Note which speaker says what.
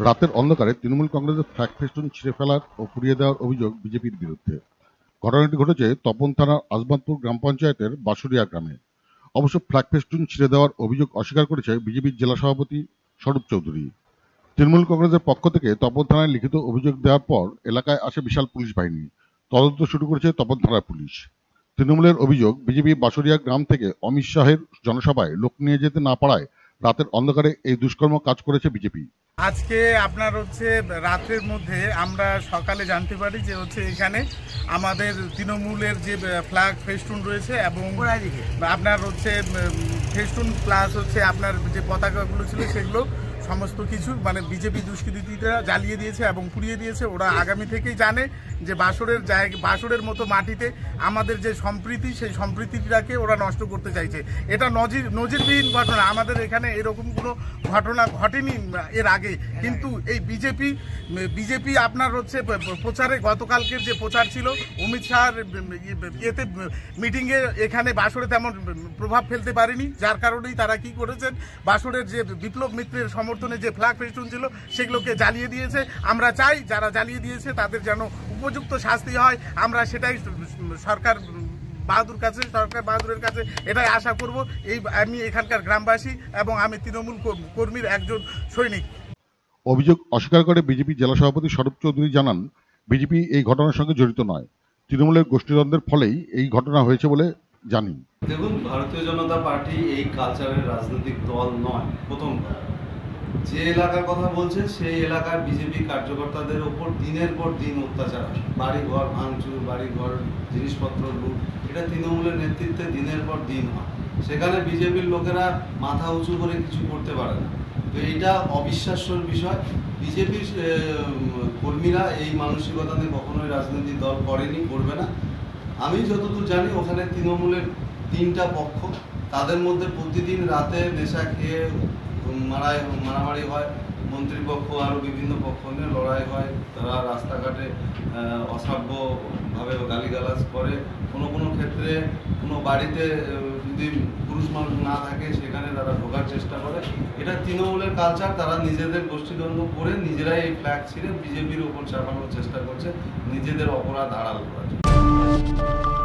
Speaker 1: রাতের অন্ধকারে তৃণমূল কংগ্রেসের ফ্ল্যাগ ফেস্টুন ছিঁড়ে ফেলার ও পুড়িয়ে দেওয়ার অভিযোগ বিজেপির বিরুদ্ধে। ঘটনাটি ঘটেছে তপন থানার আজমাতপুর গ্রাম পঞ্চায়েতের বাসুরিয়া গ্রামে। অবশ্য ফ্ল্যাগ ফেস্টুন ছিঁড়ে দেওয়ার অভিযোগ অস্বীকার করেছে বিজেপির জেলা সভাপতি স্বরূপ চৌধুরী। তৃণমূল কংগ্রেসের পক্ষ থেকে তপন থানায় লিখিত অভিযোগ দেওয়ার পর এলাকায় আসে বিশাল পুলিশ বাহিনী। তদন্ত শুরু করেছে তপন থানার পুলিশ। তৃণমূলের অভিযোগ, বিজেপি বাসুরিয়া গ্রাম থেকে অমিত শাহের জনসভায় লোক নিয়ে যেতে না পারায় রাতের অন্ধকারে এই দুষ্কর্ম কাজ করেছে বিজেপি।
Speaker 2: আজকে আপনার রাতের মধ্যে আমরা সকালে জানতে পারি যে এখানে আমাদের তৃণমূলের যে ফ্ল্যাগ ফেস্টুন রয়েছে এবং আপনার ফেস্টুন প্লাস আপনার যে পতাকাগুলো ছিল সেগুলো সমস্ত কিছু মানে বিজেপি দুষ্কৃতীরা জ্বালিয়ে দিয়েছে এবং পুড়িয়ে দিয়েছে। ওরা আগামী থেকেই জানে যে বাসরের মতো মাটিতে আমাদের যে সম্প্রীতি, সেই সম্প্রীতিটাকে ওরা নষ্ট করতে চাইছে। এটা নজিরবিহীন ঘটনা। আমাদের এখানে এরকম কোনো ঘটনা ঘটেনি এর আগে। কিন্তু এই বিজেপি আপনার প্রচারে, গতকালকের যে প্রচার ছিল অমিত শাহর ইয়েতে মিটিংয়ে, এখানে বাসরে তেমন প্রভাব ফেলতে পারেনি। যার কারণেই তারা কি করেছেন, বাসরের যে বিপ্লব মিত্রের সমর্থনে যে ফ্ল্যাগ ফেস্টুন ছিল সেগুলোকে জ্বালিয়ে দিয়েছে। আমরা চাই যারা জ্বালিয়ে দিয়েছে তাদের যেন উপযুক্ত শাস্তি হয়। আমরা সেটাই সরকার বাহাদুরের কাছে এটাই আশা করব। আমি এখানকার গ্রামবাসী এবং আমি তৃণমূল কর্মীর একজন সৈনিক।
Speaker 1: অভিযোগ অস্বীকার করে বিজেপি জেলা সভাপতি স্বরূপ চৌধুরী জানান, বিজেপি এই ঘটনার সঙ্গে জড়িত নয়। তৃণমূলের গোষ্ঠীদ্বন্দ্বের ফলেই এই ঘটনা হয়েছে বলে জানি।
Speaker 3: দেখুন, ভারতীয় জনতা পার্টি এই কালচারের রাজনৈতিক দল নয়। প্রথম, যে এলাকার কথা বলছে সেই এলাকার বিজেপি কার্যকর্তাদের ওপর দিনের পর দিন অত্যাচার, বাড়িঘর ভাঙচুর, বাড়িঘর জিনিসপত্র লুট, এটা তৃণমূলের নেতৃত্বে দিনের পর দিন হয়। সেখানে বিজেপির লোকেরা মাথা উঁচু করে কিছু করতে পারে না। তো এইটা অবিশ্বাস্যর বিষয়। বিজেপির কর্মীরা এই মানসিকতা নিয়ে কখনোই রাজনৈতিক দল করেনি, করবে না। আমি যতদূর জানি ওখানে তৃণমূলের 3টা পক্ষ, তাদের মধ্যে প্রতিদিন রাতে নেশা খেয়ে মারামারি হয়। মন্ত্রীপক্ষ আরও বিভিন্ন পক্ষ নিয়ে লড়াই হয়। তারা রাস্তাঘাটে অসভ্যভাবে গালিগালাজ করে। কোনো ক্ষেত্রে কোনো বাড়িতে যদি পুরুষ মানুষ না থাকে সেখানে তারা ঢোকার চেষ্টা করে। এটা তৃণমূলের কালচার। তারা নিজেদের গোষ্ঠীদ্বন্দ্ব করে নিজেরাই এই ফ্ল্যাগ ছিঁড়ে বিজেপির ওপর চাপানোর চেষ্টা করছে, নিজেদের অপরাধ আড়াল করার জন্য।